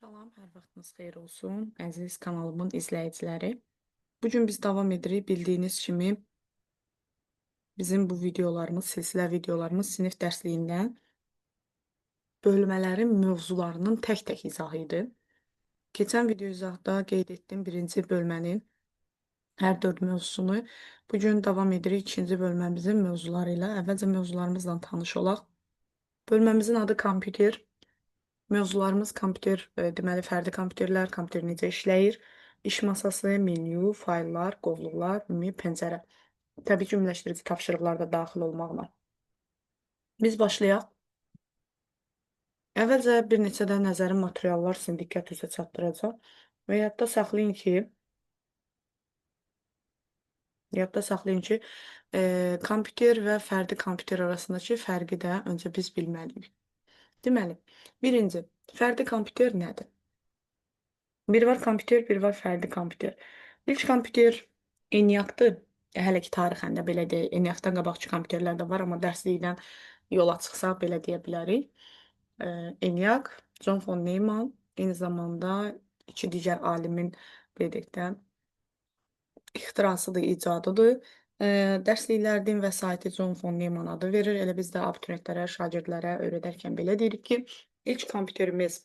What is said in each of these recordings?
Salam, hər vaxtınız xeyir olsun, əziz kanalımın izləyiciləri. Bugün biz davam edirik. Bildiyiniz kimi bizim bu videolarımız, silsilə videolarımız sinif dərsliyindən bölmələrin mövzularının tək-tək izahı idi. Keçən video izahda qeyd etdim birinci bölmənin hər dörd mövzusunu. Bugün davam edirik ikinci bölməmizin mövzuları ilə. Əvvəlcə mövzularımızla tanış olaq. Bölməmizin adı kompüter. Mövzularımız kompüter, deməli fərdi kompüterlər, kompüter necə işləyir, iş masası, menyu, fayllar, qovluqlar, ümumi pəncərə. Təbii ki, ümumiləşdirici tapşırıqlar da daxil olmaqla. Biz başlayaq. Əvvəlcə bir neçə də nəzəri materiallar sizin diqqətinizə çatdıracaq və yadda saxlayın ki, kompüter və fərdi kompüter arasındakı fərqi də öncə biz bilməliyik. Deməli, birinci, fərdi kompüter nədir? Bir var kompüter, bir var fərdi kompüter. İlk kompüter ENIAC-dır. Hələ ki, tarixən də belə deyək. ENIAC-dan qabaqçı kompüterlər də var, amma dərslikdən yola çıxsaq belə deyə bilərik. ENIAC, John von Neumann, eyni zamanda iki digər alimin belə deyək də ixtirasıdır, icadıdır. Dərsliklərdən vəsaiti John von Neumann adı verir. Elə biz də abituriyentlərə, şagirdlərə öyrədərkən belə deyirik ki, ilk kompüterimiz,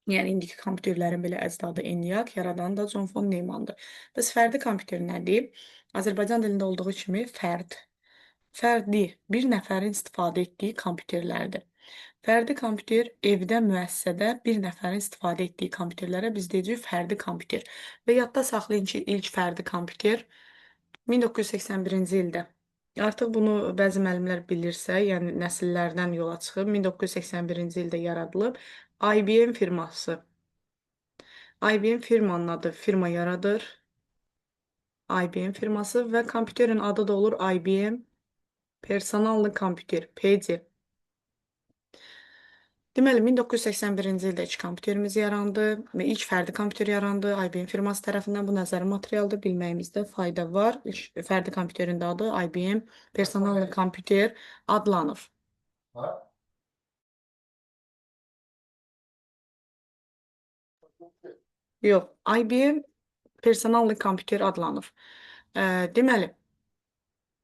yəni indiki kompüterlərin belə əcdadı ENIAC, yaradan da John von Neumanndır. Bəs fərdi kompüter nədir? Azərbaycan dilində olduğu kimi fərdi bir nəfərin istifadə etdiyi kompüterlərdir. Fərdi kompüter evdə, müəssisədə bir nəfərin istifadə etdiyi kompüterlərə biz deyəcəyik fərdi kompüter. Və yadda saxlayın ki, ilk fərdi kompüter 1981-ci ildə. Artıq bunu bəzi müəllimlər bilirsə, yəni nəsillərdən yola çıxıb 1981-ci ildə yaradılıb IBM firması. IBM firmanın adı firma yaradır. IBM firması və kompüterin adı da olur IBM personallı kompüter, PC. Deməli, 1981-ci ildə ilk kompüterimiz yarandı və ilk fərdi kompüter yarandı. IBM firması tərəfindən bu nəzəri materialda bilməyimizdə fayda var. İlk fərdi kompüterin də adı IBM personallı kompüter adlanır. Yox, IBM personallı kompüter adlanır. Deməli,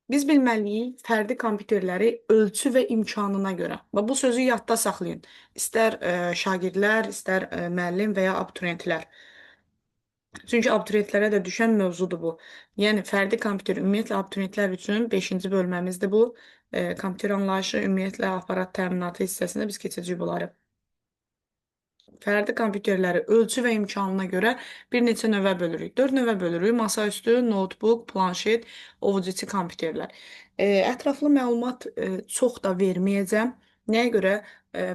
biz bilməliyik fərdi kompüterləri ölçü və imkanına görə. Və bu sözü yadda saxlayın. İstər şagirdlər, istər müəllim və ya abituriyentlər. Çünki abituriyentlərə də düşən mövzudur bu. Yəni, fərdi kompüter ümumiyyətlə abituriyentlər üçün 5-ci bölməmizdir bu. Kompüter anlayışı, ümumiyyətlə aparat təminatı hissəsində biz keçəcəyik bunları. Fərdi kompüterləri ölçü və imkanına görə bir neçə növə bölürük. 4 növə bölürük. Masaüstü, notebook, planşet, ovuc içi kompüterlər. Ətraflı məlumat çox da verməyəcəm. Nəyə görə?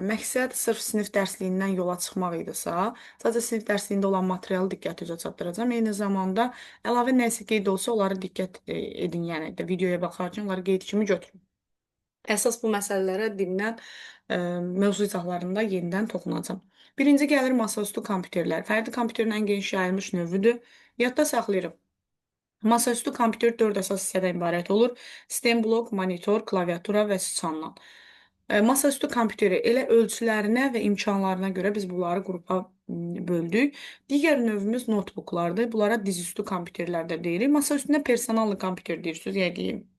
Məqsəd sırf sinif dərsliyindən yola çıxmaq idisə, sadəcə sinif dərsliyində olan materialı diqqətinizə çatdıracağam. Eyni zamanda əlavə nəsə qeyd olsa, onları diqqət edin, yəni də videoya baxarkən onları qeyd kimi götürün. Əsas bu məsələlərə dindən mövzu izahlarında yenidən toxunacağam. Birinci gəlir masaüstü kompüterlər. Fərdi kompüterin ən geniş yayılmış növüdür. Yadda saxlayırıq. Masaüstü kompüter 4 əsas hissədən ibarət olur. Sistem blok, monitor, klaviatura və siçandan. Masaüstü kompüteri elə ölçülərinə və imkanlarına görə biz bunları qrupa böldük. Digər növümüz notebooklardır. Bunlara dizüstü kompüterlər də deyirik. Masaüstündə personallı kompüter deyirsiniz.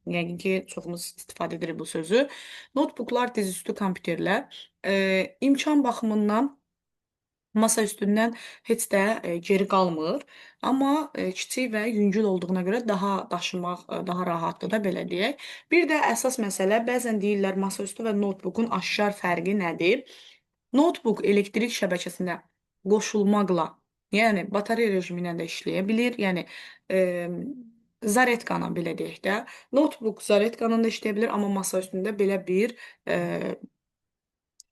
Yəqin ki, çoxumuz istifadə edirik bu sözü. Notebooklar dizüstü kompüterlər. İmkan baxımından masa üstündən heç də geri qalmır. Amma kiçik və yüngül olduğuna görə daha daşımaq daha rahatdır da belə deyək. Bir də əsas məsələ, bəzən deyirlər masaüstü və notebookun aşkar fərqi nədir? Notebook elektrik şəbəkəsinə qoşulmaqla, yəni batareya rejimi ilə də işləyə bilir. Yəni zaretkanla belə deyək də. Notebook zaretkanla da işləyə bilir, amma masa üstündə belə bir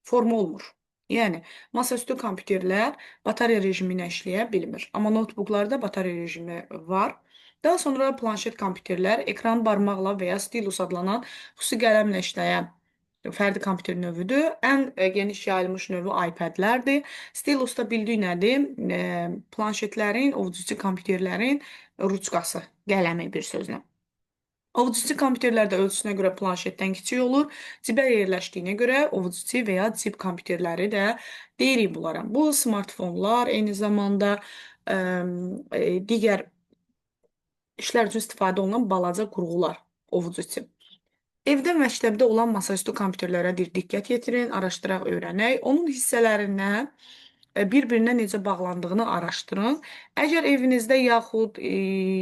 forma olmur. Yəni, masaüstü kompüterlər batareya rejimi ilə işləyə bilmir. Amma notebooklarda batareya rejimi var. Daha sonra planşet kompüterlər ekran barmaqla və ya stilus adlanan xüsusi qələmlə işləyən fərdi kompüter növüdür. Ən geniş yayılmış növü iPad-lərdir. Stilus da bildiyi nədir? Planşetlərin, ovuc içi kompüterlərin ruçkası, qələmi bir sözlə. Ovucusu kompüterlərdə ölçüsünə görə planşetdən kiçik olur. Cibə yerləşdiyinə görə ovucusu və ya cib kompüterləri də deyirik bunlara. Bu smartfonlar eyni zamanda ə, digər işlər üçün istifadə olunan balaca qurğular ovuc üçün. Evdə məktəbdə olan masaüstü kompüterlərə diqqət yetirin, araşdıraq, öyrənək. Onun hissələrindən bir-birinə necə bağlandığını araşdırın. Əgər evinizdə yaxud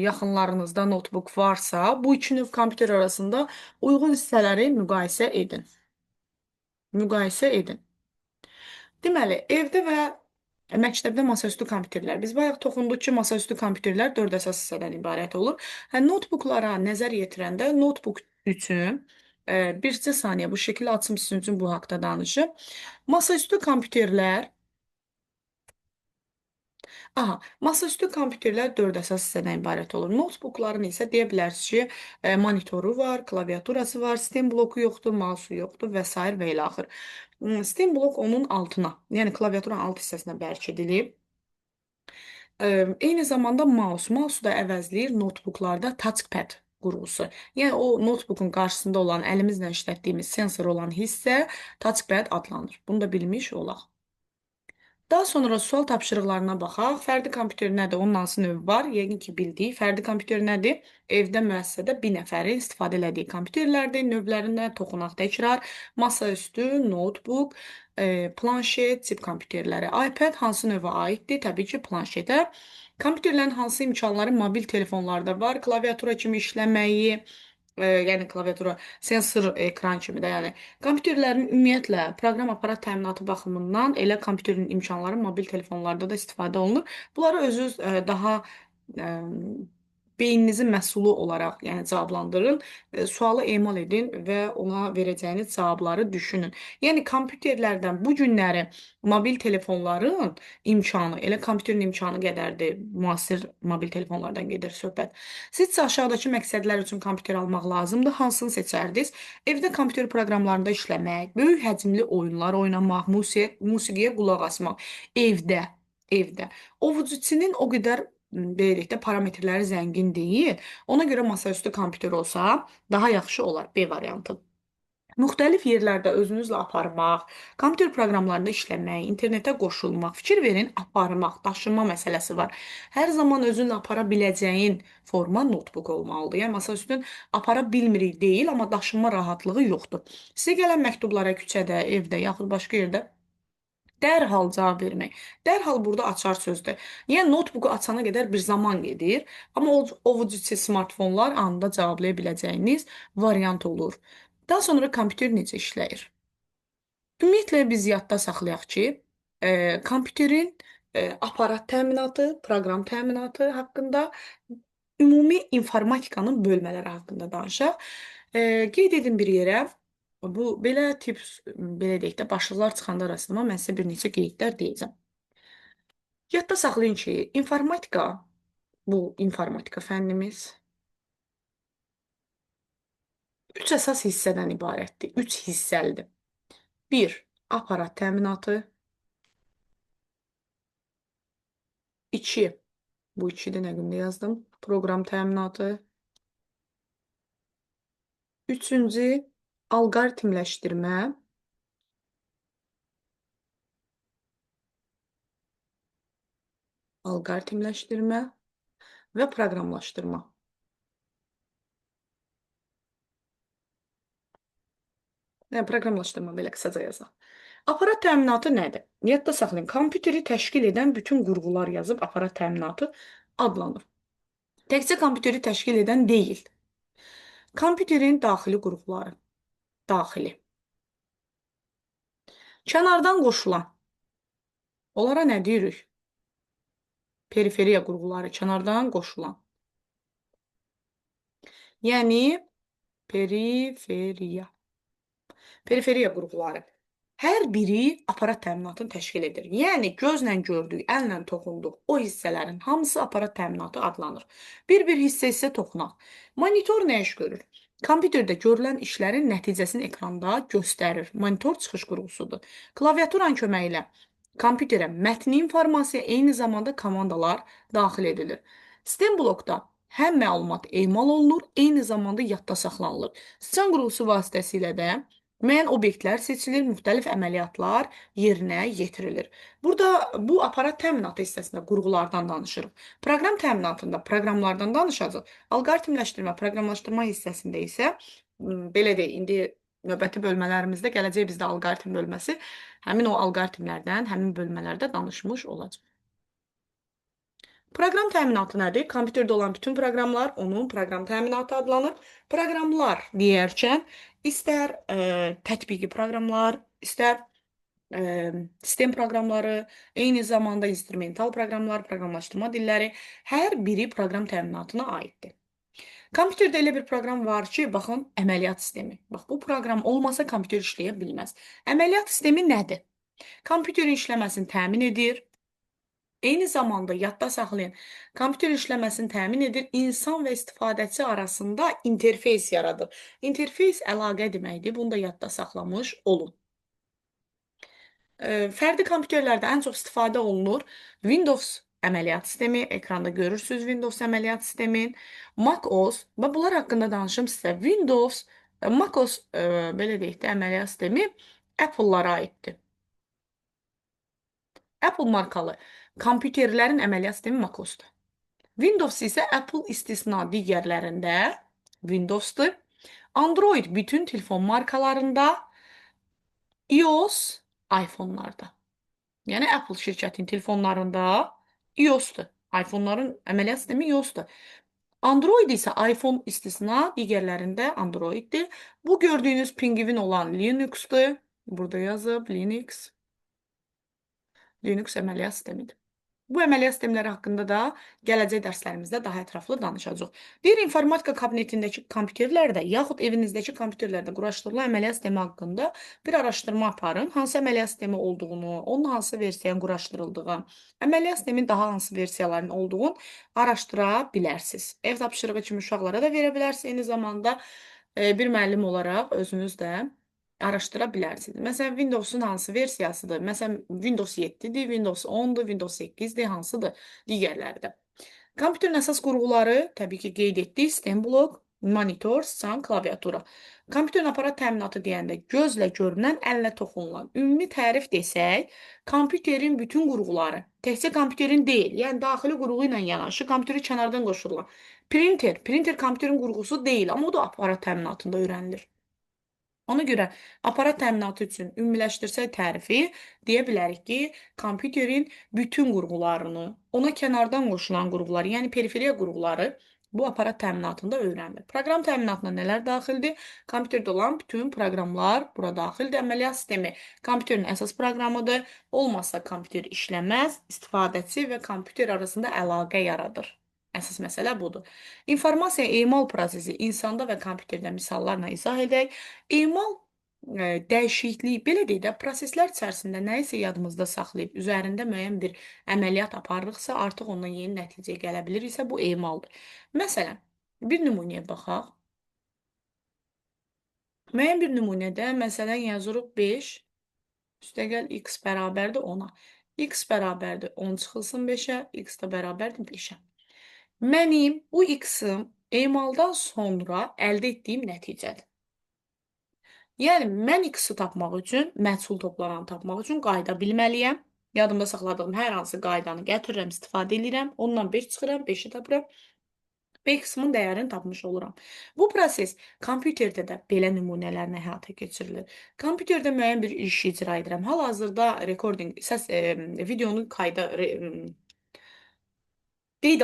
yaxınlarınızda notebook varsa, bu iki növ kompüter arasında uyğun hissələri müqayisə edin. Müqayisə edin. Deməli, evdə və məktəbdə masaüstü kompüterlər. Biz bayaq toxunduq ki, masaüstü kompüterlər 4 əsas hissədən ibarət olur. Notebooklara nəzər yetirəndə notebook üçün bircə saniyə bu şəkli açım sizin üçün bu haqda danışım. Masaüstü kompüterlər Aha, masaüstü kompüterlər 4 əsas hissədən ibarət olur. Notebookların isə deyə bilərsiniz ki, monitoru var, klaviaturası var, sistem bloku yoxdur, mausu yoxdur və s. və ilə axır. Sistem blok onun altına, yəni klaviaturanın alt hissəsinə bərk edilib. Eyni zamanda mouse. Mouse da əvəzləyir notebooklarda touchpad qurğusu. Yəni o notebookun qarşısında olan əlimizlə işlətdiyimiz sensor olan hissə touchpad adlanır. Bunu da bilmiş olaq. Daha sonra sual tapşırıqlarına baxaq. Fərdi kompüter nədir? Onun hansı növü var? Yəqin ki, bildik. Fərdi kompüter nədir? Evdə, müəssisədə bir nəfərin istifadə elədiyi kompüterlərdir. Növlərinə toxunaq təkrar. Masaüstü, notebook, planşet, cib kompüterləri. iPad hansı növə aiddir? Təbii ki, planşetə. Kompüterlərin hansı imkanları mobil telefonlarda var? Klaviatura kimi işləməyi, yəni klaviatura sensor ekran kimi də, yəni kompüterlərin ümumiyyətlə proqram aparat təminatı baxımından elə kompüterin imkanları mobil telefonlarda da istifadə olunur. Bunları özünüz daha ə, beyninizin məhsulu olaraq, yəni cavablandırın, sualı emal edin və ona verəcəyiniz cavabları düşünün. Yəni kompüterlərdən bu günləri mobil telefonların imkanı, elə kompüterin imkanı qədərdir, müasir mobil telefonlardan gedir söhbət. Sizcə aşağıdakı məqsədlər üçün kompüter almaq lazımdır? Hansını seçərdiniz? Evdə kompüter proqramlarında işləmək, böyük həcmli oyunlar oynamaq, musiqiyə qulaq asmaq. Evdə, evdə. Ovucuçinin o qədər belə deyək də parametrləri zəngin deyil. Ona görə masaüstü kompüter olsa daha yaxşı olar. B variantı. Müxtəlif yerlərdə özünüzlə aparmaq, kompüter proqramlarında işləmək, internetə qoşulmaq, fikir verin, aparmaq, daşınma məsələsi var. Hər zaman özünlə apara biləcəyin forma notebook olmalıdır. Yəni masaüstün apara bilmirik deyil, amma daşınma rahatlığı yoxdur. Sizə gələn məktublara küçədə, evdə yaxud başqa yerdə dərhal cavab vermək. Dərhal burada açar sözdür. Yəni notebooku açana qədər bir zaman gedir, amma ovuc içi smartfonlar anında cavablaya biləcəyiniz variant olur. Daha sonra kompüter necə işləyir? Ümumiyyətlə biz yadda saxlayaq ki, kompüterin aparat təminatı, proqram təminatı haqqında, ümumi informatikanın bölmələri haqqında danışaq. Qeyd edin bir yerə. Bu belə tip belə deyək də başlıqlar çıxanda arasında mən sizə bir neçə qeydlər deyəcəm. Yadda saxlayın ki, informatika bu informatika fənnimiz 3 əsas hissədən ibarətdir. 3 hissəlidir. 1. Aparat təminatı. 2. Bu 2-də nəqimdə yazdım. Proqram təminatı. 3-cü alqoritmləşdirmə. Alqoritmləşdirmə və proqramlaşdırma. Yəni, proqramlaşdırma belə qısaca yazaq. Aparat təminatı nədir? Yadda saxlayın, kompüteri təşkil edən bütün qurğular yazıb aparat təminatı adlanır. Təkcə kompüteri təşkil edən deyil. Kompüterin daxili qurğuları. Daxili. Kənardan qoşulan. Onlara nə deyirik? Periferiya qurğuları, kənardan qoşulan. Yəni, periferiya. Periferiya qurğuları. Hər biri aparat təminatını təşkil edir. Yəni, gözlə gördük, əllə toxunduq. O hissələrin hamısı aparat təminatı adlanır. Bir-bir hissə toxunaq. Monitor nə iş görür? Kompüterdə görülən işlərin nəticəsini ekranda göstərir. Monitor çıxış qurğusudur. Klaviaturanın köməyi ilə kompüterə mətni informasiya, eyni zamanda komandalar daxil edilir. Sistem blokda həm məlumat emal olunur, eyni zamanda yadda saxlanılır. Sıçan qurğusu vasitəsilə də müəyyən obyektlər seçilir, müxtəlif əməliyyatlar yerinə yetirilir. Burada bu aparat təminatı hissəsində qurğulardan danışırıq. Proqram təminatında proqramlardan danışacağıq. Alqoritmləşdirmə, proqramlaşdırma hissəsində isə belə deyək, indi növbəti bölmələrimizdə gələcək bizdə alqoritm bölməsi, həmin o alqoritmlərdən, həmin bölmələrdə danışmış olacaq. Proqram təminatı nədir? Kompüterdə olan bütün proqramlar onun proqram təminatı adlanır. Proqramlar deyərkən istər tətbiqi proqramlar, istər sistem proqramları, eyni zamanda instrumental proqramlar, proqramlaşdırma dilləri hər biri proqram təminatına aiddir. Kompüterdə elə bir proqram var ki, baxın, əməliyyat sistemi. Bax, bu proqram olmasa kompüter işləyə bilməz. Əməliyyat sistemi nədir? Kompüterin işləməsini təmin edir. Eyni zamanda yadda saxlayın, kompüter işləməsini təmin edir, insan və istifadəçi arasında interfeys yaradır. İnterfeys əlaqə deməkdir, bunu da yadda saxlamış olun. Fərdi kompüterlərdə ən çox istifadə olunur Windows əməliyyat sistemi, ekranda görürsünüz Windows əməliyyat sistemin, macOS və bunlar haqqında danışım sizə. Windows, macOS, belə deyək də, əməliyyat sistemi Apple-lara aiddir. Apple markalı kompüterlərin əməliyyat sistemi macOS-dur. Windows isə Apple istisna digərlərində Windows-dur. Android bütün telefon markalarında, iOS iPhone-larda. Yəni Apple şirkətinin telefonlarında iOS-dur. iPhone-ların əməliyyat sistemi iOS-dur. Android isə iPhone istisna, digərlərində Android-dir. Bu gördüyünüz pingvin olan Linux-dur. Burada yazıb Linux. Linux əməliyyat sistemidir. Bu əməliyyat sistemləri haqqında da gələcək dərslərimizdə daha ətraflı danışacağıq. Deyir, informatika kabinetindəki kompüterlərdə, yaxud evinizdəki kompüterlərdə quraşdırılan əməliyyat sistemi haqqında bir araşdırma aparın. Hansı əməliyyat sistemi olduğunu, onun hansı versiyanın quraşdırıldığı, əməliyyat sistemin daha hansı versiyalarının olduğunu araşdıra bilərsiniz. Ev tapşırığı kimi uşaqlara da verə bilərsiniz. Eyni zamanda bir müəllim olaraq özünüz də araşdıra bilərsiniz. Məsələn, Windows-un hansı versiyasıdır? Məsələn, Windows 7-dir, Windows 10-dur, Windows 8-dir, hansıdır? Digərləri də. Kompüterin əsas qurğuları, təbii ki, qeyd etdik, sistem blok, monitor, sıçan, klaviatura. Kompüterin aparat təminatı deyəndə gözlə görünən, əllə toxunulan. Ümumi tərif desək, kompüterin bütün qurğuları, təkcə kompüterin deyil, yəni daxili qurğu ilə yanaşı, kompüteri kənardan qoşurulan. Printer kompüterin qurğusu deyil, amma o da aparat təminatında öyrənilir. Ona görə aparat təminatı üçün ümumiləşdirsək tərifi deyə bilərik ki, kompüterin bütün qurğularını, ona kənardan qoşulan qurğuları, yəni periferiya qurğuları bu aparat təminatında öyrənilir. Proqram təminatına nələr daxildir? Kompüterdə olan bütün proqramlar bura daxildir. Əməliyyat sistemi kompüterin əsas proqramıdır. Olmazsa kompüter işləməz, istifadəçi və kompüter arasında əlaqə yaradır. Əsas məsələ budur. İnformasiya emal prosesi insanda və kompüterdə misallarla izah edək. Emal dəyişikliyi, belə deyək də, proseslər içərisində nəyisə yadımızda saxlayıb, üzərində müəyyən bir əməliyyat aparırıqsa, artıq ondan yeni nəticə gələ bilirsə, bu emaldır. Məsələn, bir nümunəyə baxaq. Müəyyən bir nümunədə, məsələn, yazırıq 5, üstəgəl x bərabərdir 10-a. X bərabərdir 10 çıxılsın 5-ə, x də bərabərdir 5-ə. Mənim bu x-ım emaldan sonra əldə etdiyim nəticədir. Yəni, mən x-i tapmaq üçün, məhsul toplananı tapmaq üçün qayda bilməliyəm. Yadımda saxladığım hər hansı qaydanı gətirirəm, istifadə edirəm. Ondan 5 çıxıram, 5-i tapıram. B qismin dəyərini tapmış oluram. Bu proses kompüterdə də belə nümunələrlə həyata keçirilir. Kompüterdə müəyyən bir iş icra edirəm. Hal-hazırda recording, videonu qeydə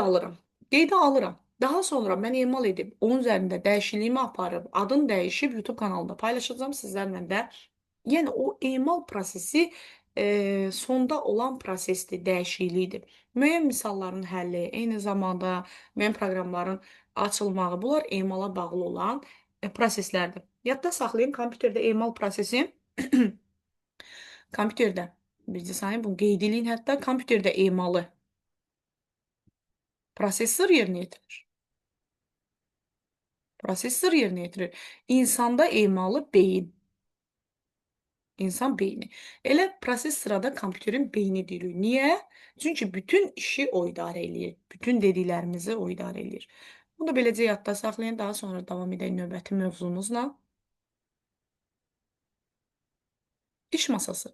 alıram. Qeydə alıram. Daha sonra mən emal edib, onun üzərində dəyişikliyimi aparıb, adını dəyişib YouTube kanalında paylaşacağım sizlərlə də. Yəni, o emal prosesi sonda olan prosesdir, dəyişiklikdir. Müəyyən misalların həlli, eyni zamanda müəyyən proqramların açılmağı, bunlar emala bağlı olan proseslərdir. Yadda saxlayın, kompüterdə emal prosesi, kompüterdə, bircə saniyə bunu qeyd eləyin, hətta kompüterdə emalı prosesor yerinə yetirir. Prosesor yerinə yetirir. İnsanda emalı beyin. İnsan beyni. Elə proses sırada kompüterin beyni deyilir. Niyə? Çünki bütün işi o idarə eləyir. Bütün dediklərimizi o idarə eləyir. Bunu da beləcə yadda saxlayın. Daha sonra davam edək növbəti mövzumuzla. İş masası.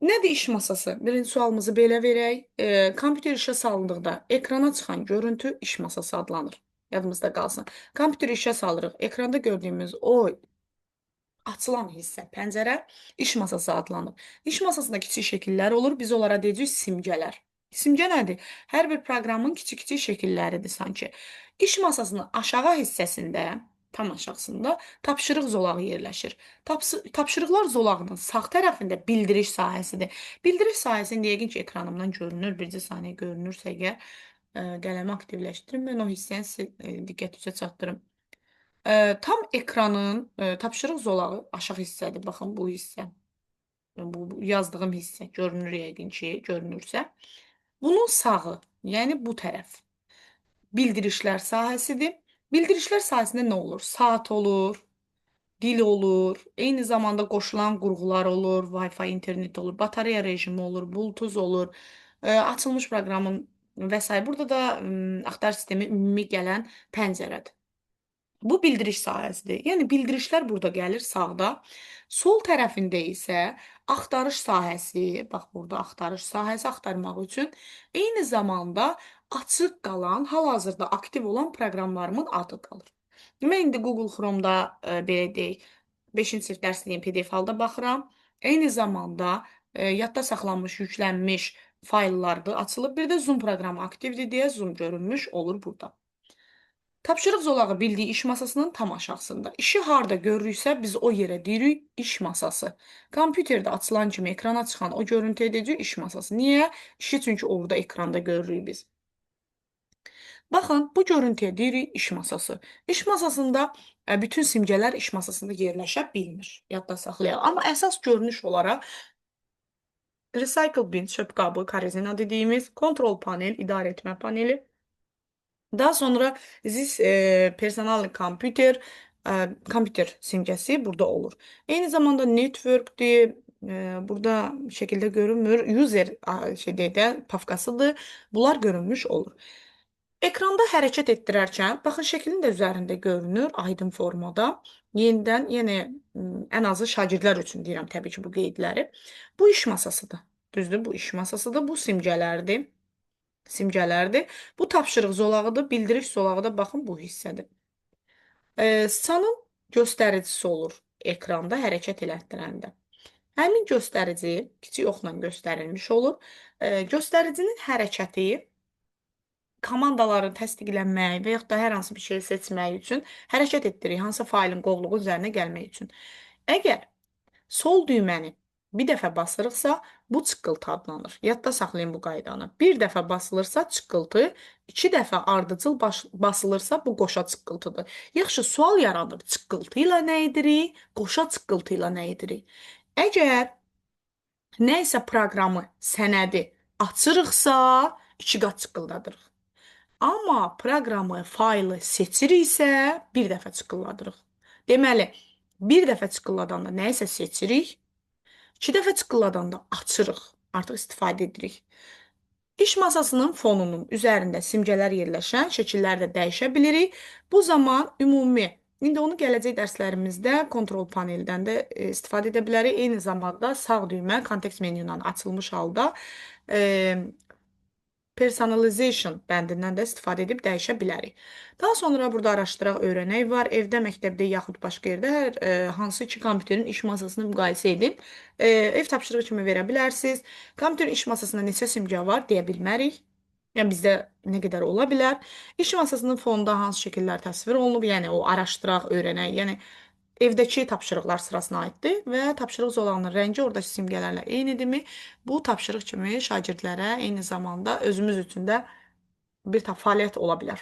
Nədir iş masası? Birinci sualımızı belə verək. Kompüter işə salındıqda ekrana çıxan görüntü iş masası adlanır. Yadımızda qalsın. Kompüteri işə salırıq. Ekranda gördüyümüz o açılan hissə, pəncərə iş masası adlanır. İş masasında kiçik şəkillər olur. Biz onlara deyəcəyik simgələr. Simgə nədir? Hər bir proqramın kiçik-kiçik şəkilləridir sanki. İş masasının aşağı hissəsində, tam aşağısında tapşırıq zolağı yerləşir. Tapşırıqlar zolağının sağ tərəfində bildiriş sahəsidir. Bildiriş sahəsini yəqin ki, ekranımdan görünür. Bircə saniyə görünürsə əgər qələmi aktivləşdirim. Mən o hissəni diqqətinizə çatdırım. Tam ekranın tapşırıq zolağı aşağı hissədir. Baxın bu hissə. Bu yazdığım hissə görünür yəqin ki, görünürsə. Bunun sağı, yəni bu tərəf bildirişlər sahəsidir. Bildirişlər sahəsində nə olur? Saat olur, dil olur, eyni zamanda qoşulan qurğular olur, Wi-Fi internet olur, batareya rejimi olur, Bluetooth olur, açılmış proqramın və s. Burada da axtarış sistemi ümumi gələn pəncərədir. Bu bildiriş sahəsidir. Yəni bildirişlər burada gəlir sağda. Sol tərəfində isə axtarış sahəsi, bax burada axtarış sahəsi axtarmaq üçün eyni zamanda açıq qalan, hal-hazırda aktiv olan proqramlarımın adı qalır. Mən indi Google Chrome-da belə deyək, 5-ci sinif dərsliyin PDF halda baxıram. Eyni zamanda yadda saxlanmış, yüklənmiş fayllarda açılıb. Bir də Zoom proqramı aktivdir deyə Zoom görünmüş olur burada. Tapşırıq zolağı bildiyi iş masasının tam aşağısında. İşi harda görürüksə biz o yerə deyirik iş masası. Kompüterdə açılan kimi ekrana çıxan o görüntüyə deyirik iş masası. Niyə? İşi çünki orada ekranda görürük biz. Baxın, bu görüntüyə deyirik iş masası. İş masasında bütün simgələr iş masasında yerləşə bilmir. Yadda saxlayaq. Amma əsas görünüş olaraq recycle bin, çöp qabı, korзина dediyimiz, kontrol panel, idarə etmə paneli. Daha sonra ZIS personal kompüter, kompüter simgəsi burada olur. Eyni zamanda networkdir, burada şəkildə görünmür. User şeydə də pafkasıdır. Bunlar görünmüş olur. Ekranda hərəkət etdirərkən, baxın şəklin də üzərində görünür aydın formada. Yenidən, yenə ən azı şagirdlər üçün deyirəm təbii ki bu qeydləri. Bu iş masasıdır. Düzdür, bu iş masasıdır. Bu simgələrdir. Bu tapşırıq zolağıdır. Bildiriş zolağı da baxın bu hissədir. Sanın göstəricisi olur ekranda hərəkət elətdirəndə. Həmin göstərici kiçik oxla göstərilmiş olur. Göstəricinin hərəkəti komandaları təsdiqlənmək və yaxud da hər hansı bir şey seçmək üçün hərəkət etdirir. Hansısa faylın qovluğu üzərinə gəlmək üçün. Əgər sol düyməni bir dəfə basırıqsa, bu çıqqıltı adlanır. Yadda saxlayın bu qaydanı. Bir dəfə basılırsa çıqqıltı, 2 dəfə ardıcıl basılırsa bu qoşa çıqqıltıdır. Yaxşı, sual yaranır. Çıqqıltı ilə nə edirik? Qoşa çıqqıltı ilə nə edirik? Əgər nə isə proqramı, sənədi açırıqsa, 2 qat çıqqıldadırıq. Amma proqramı, faylı seçiriksə, bir dəfə çıqqılladırıq. Deməli, bir dəfə çıqqılladanda nə isə seçirik, 2 dəfə çıqqılladanda açırıq, artıq istifadə edirik. İş masasının fonunun üzərində simgələr yerləşən şəkilləri də dəyişə bilirik. Bu zaman ümumi, indi onu gələcək dərslərimizdə kontrol paneldən də istifadə edə bilərik. Eyni zamanda sağ düymə kontekst menündən açılmış halda personalization bəndindən də istifadə edib dəyişə bilərik. Daha sonra burada araşdıraq, öyrənək var. Evdə, məktəbdə yaxud başqa yerdə hansı iki kompüterin iş masasını müqayisə edin. Ev tapşırığı kimi verə bilərsiniz. Kompüterin iş masasında neçə simgə var deyə bilmərik. Yəni bizdə nə qədər ola bilər. İş masasının fonunda hansı şəkillər təsvir olunub, yəni o araşdıraq, öyrənək. Yəni evdəki tapşırıqlar sırasına aiddir və tapşırıq zolağının rəngi oradakı simgələrlə eynidirmi? Bu tapşırıq kimi şagirdlərə eyni zamanda özümüz üçün də bir fəaliyyət ola bilər.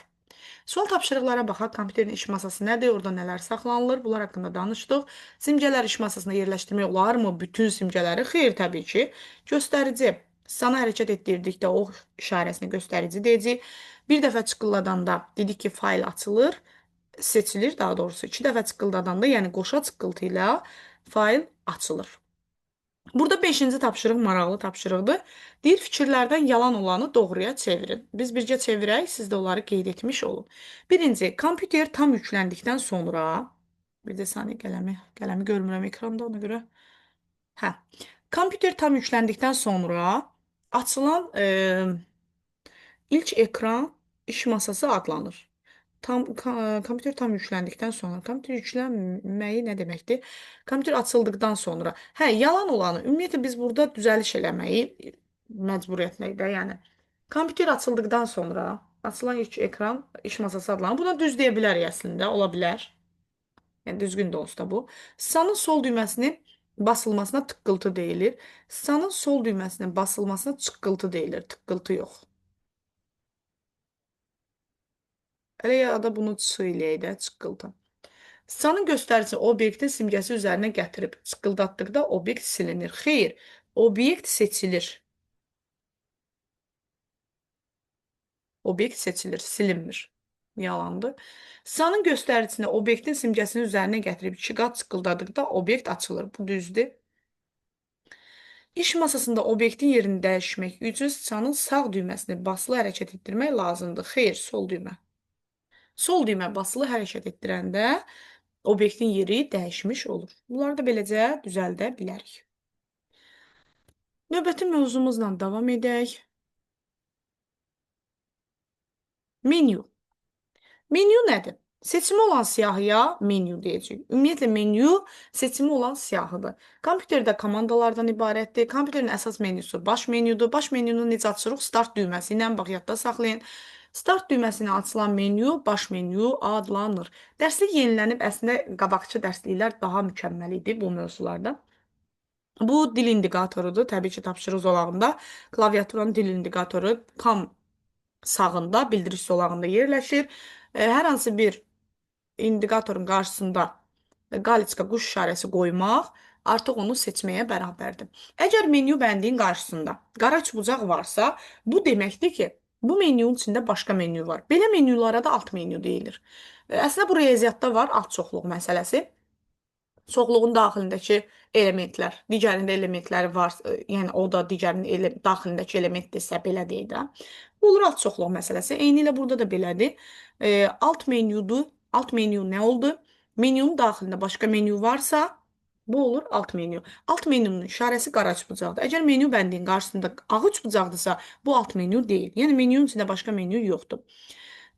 Son tapşırıqlara baxaq. Kompüterin iş masası nədir? Orada nələr saxlanılır? Bunlar haqqında danışdıq. Simgələr iş masasına yerləşdirmək olarmı? Bütün simgələri? Xeyr, təbii ki. Göstərici. Sana hərəkət etdirdikdə o işarəsini göstərici deyəcək. Bir dəfə çıqqılladanda dedik ki, fayl açılır, seçilir daha doğrusu. 2 dəfə çıqqıldadanda, yəni qoşa çıqqıltı ilə fayl açılır. Burada beşinci tapşırıq maraqlı tapşırıqdır. Deyir, fikirlərdən yalan olanı doğruya çevirin. Biz bircə çevirək, siz də onları qeyd etmiş olun. Birinci, kompüter tam yükləndikdən sonra, bir də saniyə qələmi görmürəm ekranda ona görə. Hə, kompüter tam yükləndikdən sonra açılan ilk ekran iş masası adlanır. Kompüter tam yüklendikten sonra, kompüter yüklenməyi nə deməkdir? Kompüter açıldıqdan sonra. Hə, yalan olanı. Ümumiyyətlə biz burada düzəliş eləməyi məcburiyyətindəyik də, yəni. Kompüter açıldıqdan sonra açılan ilk ekran iş masası adlanır. Buna düz deyə bilərik əslində, ola bilər. Yəni düzgün də olsa bu. Sanın sol düyməsinin basılmasına tıqqıltı deyilir. Sanın sol düyməsinin basılmasına çıqqıltı deyilir. Tıqqıltı yox. Elə ya da bunu söyləyək də, çıqqıltı. Sanın göstəricisi obyektin simgəsi üzərinə gətirib çıqqıldatdıqda obyekt silinir. Xeyr, obyekt seçilir. Obyekt seçilir, silinmir. Yalandır. Sanın göstəricisini obyektin simgəsinin üzərinə gətirib iki qat çıqqıldadıqda obyekt açılır. Bu düzdür. İş masasında obyektin yerini dəyişmək üçün sanın sağ düyməsini basılı hərəkət etdirmək lazımdır. Xeyr, sol düymə. Sol düymə basılı hərəkət etdirəndə obyektin yeri dəyişmiş olur. Bunları da beləcə düzəldə bilərik. Növbəti mövzumuzla davam edək. Menyu. Menyu nədir? Seçimi olan siyahıya menyu deyəcəyik. Ümumiyyətlə, menyu seçimi olan siyahıdır. Kompüterdə komandalardan ibarətdir. Kompüterin əsas menyusu baş menyudur. Baş menyunu necə açırıq? Start düyməsi ilə, bax, yadda saxlayın. Start düyməsini açılan menyu baş menyu adlanır. Dərslik yenilənib, əslində qabaqçı dərsliklər daha mükəmməl idi bu mövzularda. Bu dil indikatorudur. Təbii ki, tapşırıq zolağında klaviaturanın dil indikatoru tam sağında, bildiriş zolağında yerləşir. Hər hansı bir indikatorun qarşısında qaliçka quş işarəsi qoymaq artıq onu seçməyə bərabərdir. Əgər menyu bəndinin qarşısında qara çubucaq varsa, bu deməkdir ki, bu menyunun içində başqa menyu var. Belə menyulara da alt menyu deyilir. Əslində bu riyaziyyatda var alt çoxluq məsələsi. Çoxluğun daxilindəki elementlər, digərində elementləri var, yəni o da digərinin daxilindəki elementdirsə, belə deyək də. Bu olur alt çoxluq məsələsi. Eyni ilə burada da belədir. Alt menyudur. Alt menyu nə oldu? Menyunun daxilində başqa menyu varsa, bu olur alt menyu. Alt menyunun işarəsi qara bucaqdır. Əgər menyu bəndinin qarşısında ağac bucaqdırsa, bu alt menyu deyil. Yəni menyunun içində başqa menyu yoxdur.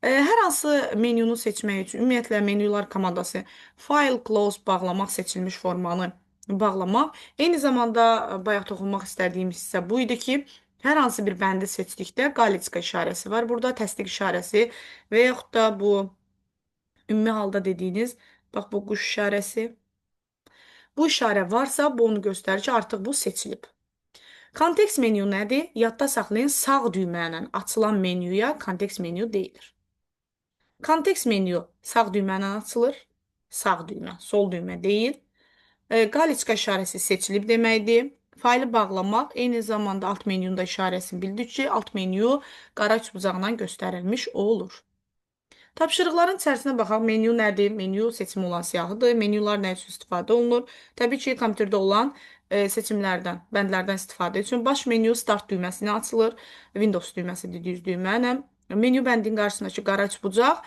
Hər hansı menyunu seçmək üçün, ümumiyyətlə menyular komandası file close bağlamaq seçilmiş formanı bağlamaq. Eyni zamanda bayaq toxunmaq istədiyim hissə bu idi ki, hər hansı bir bəndi seçdikdə qaliçka işarəsi var. Burada təsdiq işarəsi və yaxud da bu ümumi halda dediyiniz, bax bu quş işarəsi. Bu işarə varsa, bu onu göstərir ki, artıq bu seçilib. Kontekst menyu nədir? Yadda saxlayın, sağ düymə ilə açılan menyuya kontekst menyu deyilir. Kontekst menyu sağ düymə ilə açılır. Sağ düymə, sol düymə deyil. Qaliçka işarəsi seçilib deməkdir. Faylı bağlamaq, eyni zamanda alt menyunun da işarəsini bildik ki, alt menyu qara bucaqla göstərilmiş olur. Tapşırıqların içərisinə baxaq. Menyu nədir? Menyu seçimi olan siyahıdır. Menyular nə üçün istifadə olunur? Təbii ki, kompüterdə olan seçimlərdən, bəndlərdən istifadə üçün baş menyu start düyməsinə açılır. Windows düyməsi dediyiz düymə. Menyu bəndinin qarşısındakı qara bucaq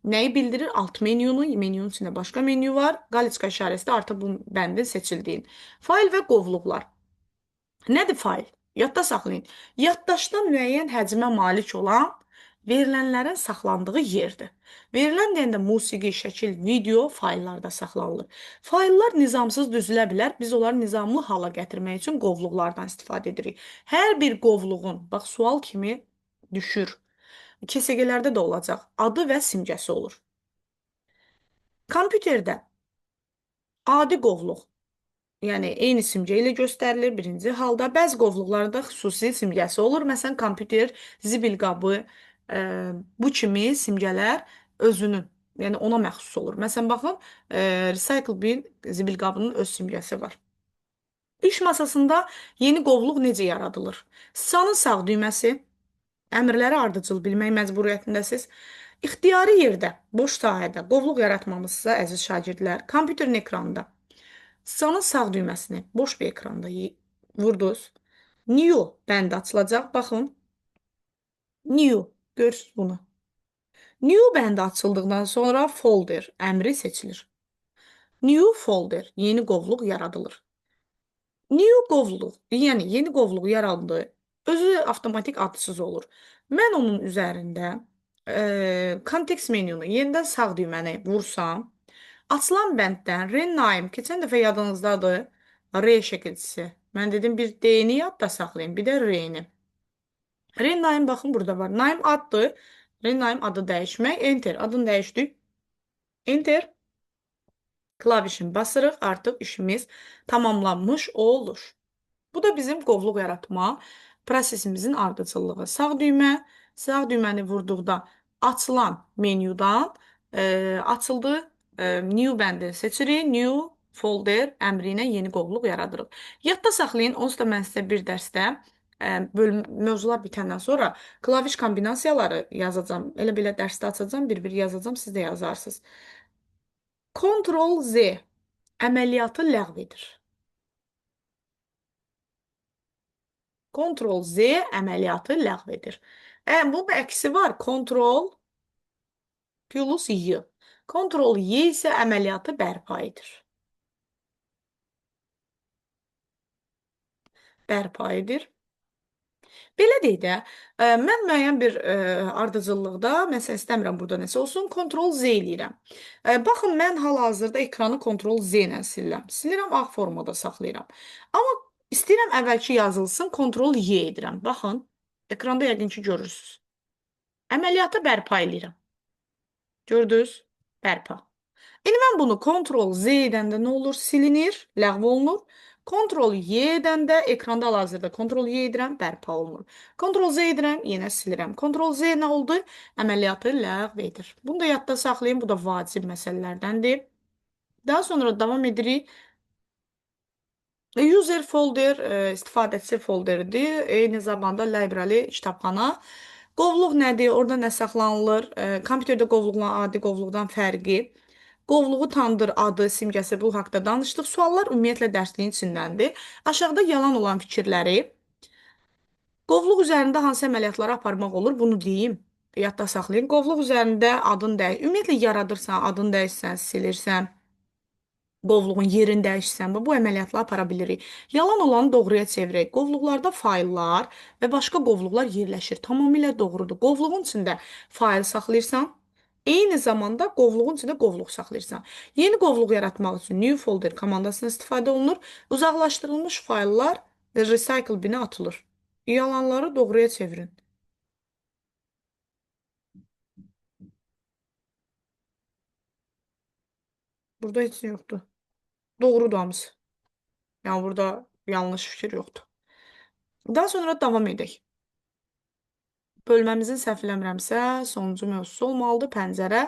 nəyi bildirir? Alt menyunu, menyunun içində başqa menyu var. Qaliçka işarəsi də artıq bu bəndin seçildiyin. Fayl və qovluqlar. Nədir fayl? Yadda saxlayın. Yaddaşda müəyyən həcmə malik olan verilənlərin saxlandığı yerdir. Verilən deyəndə musiqi, şəkil, video fayllarda saxlanılır. Fayllar nizamsız düzülə bilər. Biz onları nizamlı hala gətirmək üçün qovluqlardan istifadə edirik. Hər bir qovluğun, bax sual kimi düşür. KSG-lərdə də olacaq. Adı və simgəsi olur. Kompüterdə adi qovluq, yəni eyni simgə ilə göstərilir birinci halda. Bəzi qovluqlarda xüsusi simgəsi olur. Məsələn, kompüter, zibil qabı, bu kimi simgələr özünün, yəni ona məxsus olur. Məsələn, baxın, Recycle bin zibil qabının öz simgəsi var. İş masasında yeni qovluq necə yaradılır? Sanın sağ düyməsi, əmrləri ardıcıl bilmək məcburiyyətindəsiz. İxtiyari yerdə, boş sahədə qovluq yaratmamızsa, əziz şagirdlər, kompüterin ekranında sanın sağ düyməsini boş bir ekranda Vurduz. New bəndi açılacaq. Baxın. New. Görürsünüz bunu. New bəndi açıldıqdan sonra folder əmri seçilir. New folder. Yeni qovluq yaradılır. New qovluq, yəni yeni qovluq yarandı. Özü avtomatik adsız olur. Mən onun üzərində kontekst menunu yenidən sağ düyməni vursam, açılan bənddən rename, keçən dəfə yadınızdadır, R şəkilçisi. Mən dedim bir D-ni yadda saxlayın, bir də R-ni. Rename baxın burada var. Name addır. Rename adı dəyişmək. Enter. Adını dəyişdik. Enter. Klavişin basırıq. Artıq işimiz tamamlanmış olur. Bu da bizim qovluq yaratma prosesimizin ardıcıllığı. Sağ düyməni vurduqda açılan menyudan açıldı. New bəndini seçirik. New folder əmri ilə yeni qovluq yaradırıq. Yadda saxlayın, onsuz da mən sizə bir dərsdə mövzular bitəndən sonra klaviş kombinasiyaları yazacağam. Elə belə dərsdə açacağam, bir-bir yazacağam, siz də yazarsınız. Ctrl Z əməliyyatı ləğv edir. Ctrl Z əməliyyatı ləğv edir. Bunun əksi var. Ctrl plus Y. Ctrl Y isə əməliyyatı bərpa edir. Bərpa edir. Belə deyək də, mən müəyyən bir ardıcıllıqda, məsələn, istəmirəm burada nəsə olsun, Ctrl Z eləyirəm. Baxın, mən hal-hazırda ekranı Ctrl Z ilə silirəm. Silirəm, ağ formada saxlayıram. Amma istəyirəm əvvəlki yazılsın, Ctrl Y edirəm. Baxın, ekranda yəqin ki, görürsünüz. Əməliyyatı bərpa eləyirəm. Gördünüz? Bərpa. İndi mən bunu Ctrl Z edəndə nə olur? Silinir, ləğv olunur. Ctrl Y edəndə ekranda hal-hazırda Ctrl Y edirəm, bərpa olunur. Ctrl Z edirəm, yenə silirəm. Ctrl Z nə oldu? Əməliyyatı ləğv edir. Bunu da yadda saxlayın, bu da vacib məsələlərdəndir. Daha sonra davam edirik. User folder istifadəçi folderidir. Eyni zamanda library kitabxana. Qovluq nədir? Orada nə saxlanılır? Kompüterdə qovluqla adi qovluqdan fərqi. Qovluğu tanıdır, adı, simgəsi bu haqda danışdıq. Suallar ümumiyyətlə dərsliyin içindəndir. Aşağıda yalan olan fikirləri, qovluq üzərində hansı əməliyyatları aparmaq olur, bunu deyim. Yadda saxlayın. Qovluq üzərində adın dəyiş. Ümumiyyətlə yaradırsan, adın dəyişsən, silirsən. Qovluğun yerini dəyişsən və bu əməliyyatla apara bilirik. Yalan olanı doğruya çevirək. Qovluqlarda fayllar və başqa qovluqlar yerləşir. Tamamilə doğrudur. Qovluğun içində fayl saxlayırsan, eyni zamanda qovluğun içində qovluq saxlayırsan. Yeni qovluq yaratmaq üçün new folder komandasından istifadə olunur. Uzaqlaşdırılmış fayllar recycle binə atılır. Yalanları doğruya çevirin. Burada heç nə yoxdur. Doğrudur hamısı. Yəni burada yanlış fikir yoxdur. Daha sonra davam edək. Bölməmizin səhv eləmirəmsə, sonuncu mövzusu olmalıdır pəncərə.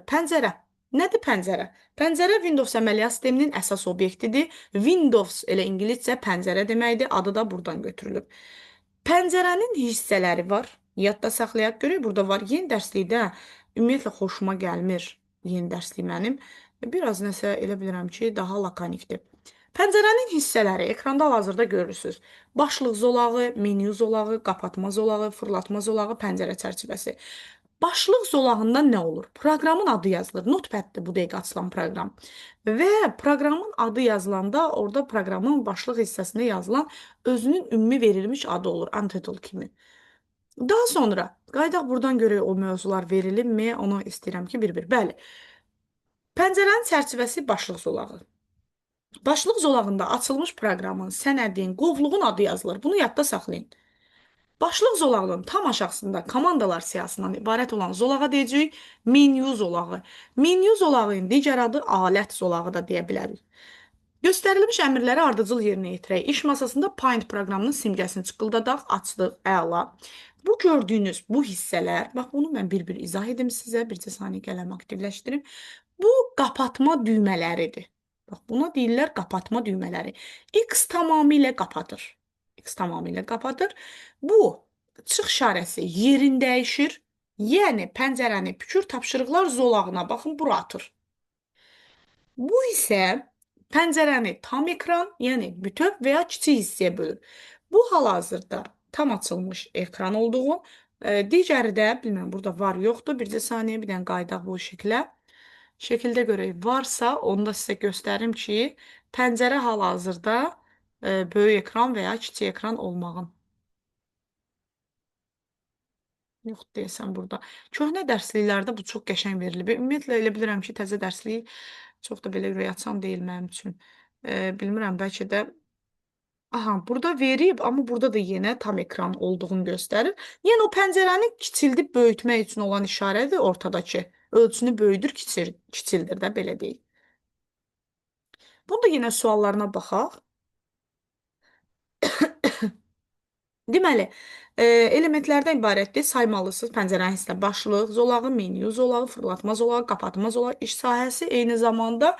Pəncərə. Nədir pəncərə? Pəncərə Windows əməliyyat sisteminin əsas obyektidir. Windows elə ingiliscə pəncərə deməkdir. Adı da buradan götürülüb. Pəncərənin hissələri var. Yadda saxlayaq görək. Burada var. Yeni dərslikdə ümumiyyətlə xoşuma gəlmir yeni dərslik mənim. Biraz nəsə elə bilirəm ki, daha lakonikdir. Pəncərənin hissələri ekranda hal-hazırda görürsünüz. Başlıq zolağı, menyu zolağı, qapatma zolağı, fırlatma zolağı, pəncərə çərçivəsi. Başlıq zolağında nə olur? Proqramın adı yazılır. Notepad-dir bu dəqiqə açılan proqram. Və proqramın adı yazılanda orada proqramın başlıq hissəsində yazılan özünün ümumi verilmiş adı olur. Untitled kimi. Daha sonra qaydaq buradan görək o mövzular verilibmi? Onu istəyirəm ki, bir-bir. Bəli. Pəncərənin çərçivəsi başlıq zolağı. Başlıq zolağında açılmış proqramın, sənədin, qovluğun adı yazılır. Bunu yadda saxlayın. Başlıq zolağının tam aşağısında komandalar siyahısından ibarət olan zolağa deyəcəyik menyu zolağı. Menyu zolağının digər adı alət zolağı da deyə bilərik. Göstərilmiş əmrləri ardıcıl yerinə yetirək. İş masasında Paint proqramının simgəsini çıqqıldadaq, açdıq, əla. Bu gördüyünüz bu hissələr, bax bunu mən bir-bir izah edim sizə, bircə saniyə qələmi aktivləşdirim. Bu qapatma düymələridir. Bax buna deyirlər qapatma düymələri. X tamamilə qapatır. X tamamilə qapatır. Bu çıx işarəsi yerin dəyişir. Yəni pəncərəni pükür tapşırıqlar zolağına baxın bura atır. Bu isə Pəncərəni tam ekran, yəni bütöv və ya kiçik hissəyə bölür. Bu hal-hazırda tam açılmış ekran olduğu, digəri də bilmirəm burada var yoxdur. Bircə saniyə bir dənə qayıdaq bu şəklə. Şəkildə görək varsa, onu da sizə göstərim ki, pəncərə hal-hazırda böyük ekran və ya kiçik ekran olmağın. Yox deyəsən burada. Köhnə dərsliklərdə bu çox qəşəng verilib. Ümumiyyətlə elə bilirəm ki, təzə dərslik çox da belə ürəkaçan deyil mənim üçün. Bilmirəm, bəlkə də aha, burada verib, amma burada da yenə tam ekran olduğunu göstərir. Yəni o pəncərəni kiçildib böyütmək üçün olan işarədir ortadakı. Ölçünü böyüdür, kiçildir də belə deyil. Burada yenə suallarına baxaq. Deməli, elementlərdən ibarətdir. Saymalısınız pəncərənin hissə başlıq, zolağı, menyu zolağı, fırlatma zolağı, qapatma zolağı, iş sahəsi, eyni zamanda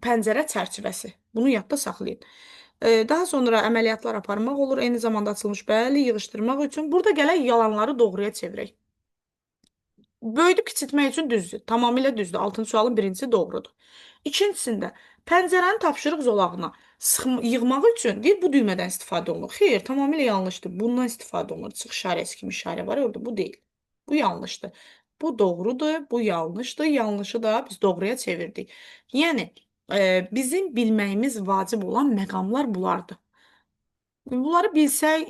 pəncərə çərçivəsi. Bunu yadda saxlayın. Daha sonra əməliyyatlar aparmaq olur. Eyni zamanda açılmış bəli, yığışdırmaq üçün. Burada gələk yalanları doğruya çevirək. Böyüdüb kiçiltmək üçün düzdür. Tamamilə düzdür. 6-cı sualın birincisi doğrudur. İkincisində, pəncərənin tapşırıq zolağına yığmaq üçün deyir, bu düymədən istifadə olunur. Xeyr, tamamilə yanlışdır. Bundan istifadə olunur. Çıx işarəsi kimi işarə var orada. Bu deyil. Bu yanlışdır. Bu doğrudur, bu yanlışdır. Yanlışı da biz doğruya çevirdik. Yəni, bizim bilməyimiz vacib olan məqamlar bunlardır. Bunları bilsək,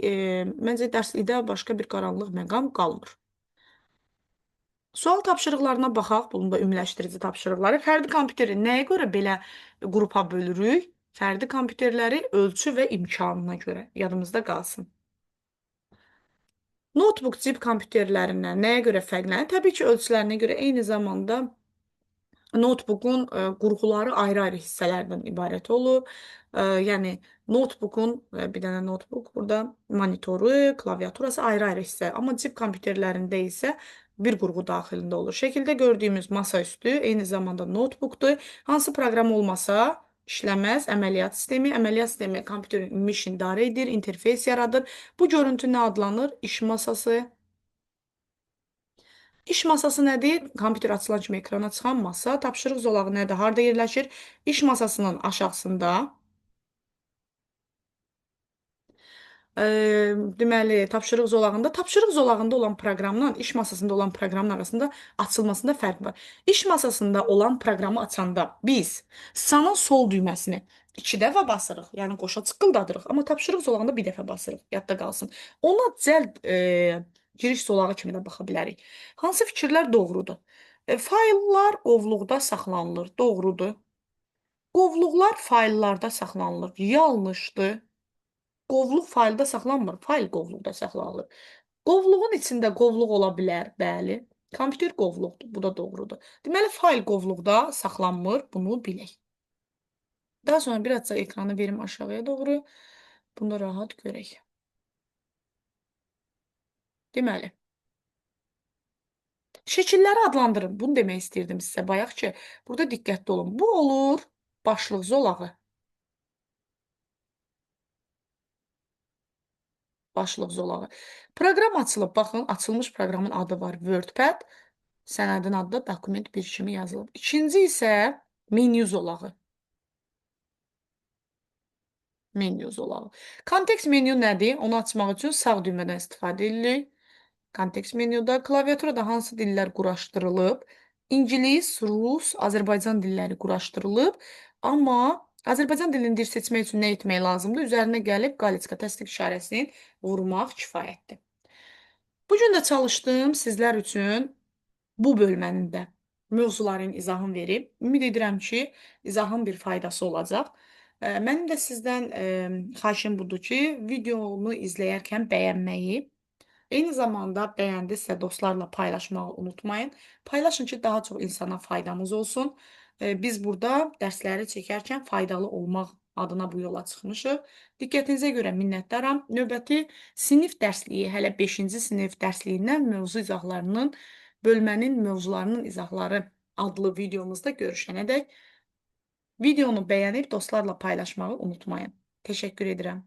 məncə dərslikdə başqa bir qaranlıq məqam qalmır. Sual tapşırıqlarına baxaq. Bunun da ümumiləşdirici tapşırıqları. Fərdi kompüteri nəyə görə belə qrupa bölürük? Fərdi kompüterləri ölçü və imkanına görə. Yadımızda qalsın. Notebook cip kompüterlərindən nəyə görə fərqlənir? Təbii ki, ölçülərinə görə eyni zamanda notebookun qurğuları ayrı-ayrı hissələrdən ibarət olur. Yəni notebookun bir dənə notebook burada monitoru, klaviaturası ayrı-ayrı hissə. Amma cip kompüterlərində isə bir qurğu daxilində olur. Şəkildə gördüyümüz masaüstü eyni zamanda notebookdur. Hansı proqram olmasa işləməz. Əməliyyat sistemi kompüterin ümumi işini idarə edir, interfeys yaradır. Bu görüntü nə adlanır? İş masası. İş masası nədir? Kompüter açılan kimi ekrana çıxan masa. Tapşırıq zolağı nədir? Harda yerləşir? İş masasının aşağısında. Deməli, tapşırıq zolağında olan proqramla iş masasında olan proqramın arasında açılmasında fərq var. İş masasında olan proqramı açanda biz sanın sol düyməsini 2 dəfə basırıq, yəni qoşa çıqqıldadırıq, amma tapşırıq zolağında bir dəfə basırıq, yadda qalsın. Ona cəld giriş zolağı kimi də baxa bilərik. Hansı fikirlər doğrudur? Fayllar qovluqda saxlanılır, doğrudur. Qovluqlar fayllarda saxlanılır, yanlışdır. Qovluq faylda saxlanmır, fayl qovluqda saxlanılır. Qovluğun içində qovluq ola bilər, bəli. Kompüter qovluqdur, bu da doğrudur. Deməli, fayl qovluqda saxlanmır, bunu bilək. Daha sonra birazca ekranı verim aşağıya doğru. Bunu da rahat görək. Deməli, şəkilləri adlandırın. Bunu demək istəyirdim sizə bayaq ki, burada diqqətli olun. Bu olur başlıq zolağı. Başlıq zolağı. Proqram açılıb, baxın, açılmış proqramın adı var, WordPad. Sənədin adı da dokument bir kimi yazılıb. İkinci isə menyu zolağı. Menyu zolağı. Kontekst menyu nədir? Onu açmaq üçün sağ düymədən istifadə edirik. Kontekst menyuda klaviaturada hansı dillər quraşdırılıb? İngilis, rus, Azərbaycan dilləri quraşdırılıb. Amma Azərbaycan dilini dil seçmək üçün nə etmək lazımdır? Üzərinə gəlib qaliçka təsdiq işarəsini vurmaq kifayətdir. Bu gün də çalışdım sizlər üçün bu bölmənin də mövzuların izahını verib. Ümid edirəm ki, izahın bir faydası olacaq. Mənim də sizdən xahişim budur ki, videonu izləyərkən bəyənməyi, eyni zamanda bəyəndisə dostlarla paylaşmağı unutmayın. Paylaşın ki, daha çox insana faydamız olsun. Biz burada dərsləri çəkərkən faydalı olmaq adına bu yola çıxmışıq. Diqqətinizə görə minnətdaram. Növbəti sinif dərsliyi, hələ 5-ci sinif dərsliyindən mövzu izahlarının, bölmənin mövzularının izahları adlı videomuzda görüşənədək videonu bəyənib dostlarla paylaşmağı unutmayın. Təşəkkür edirəm.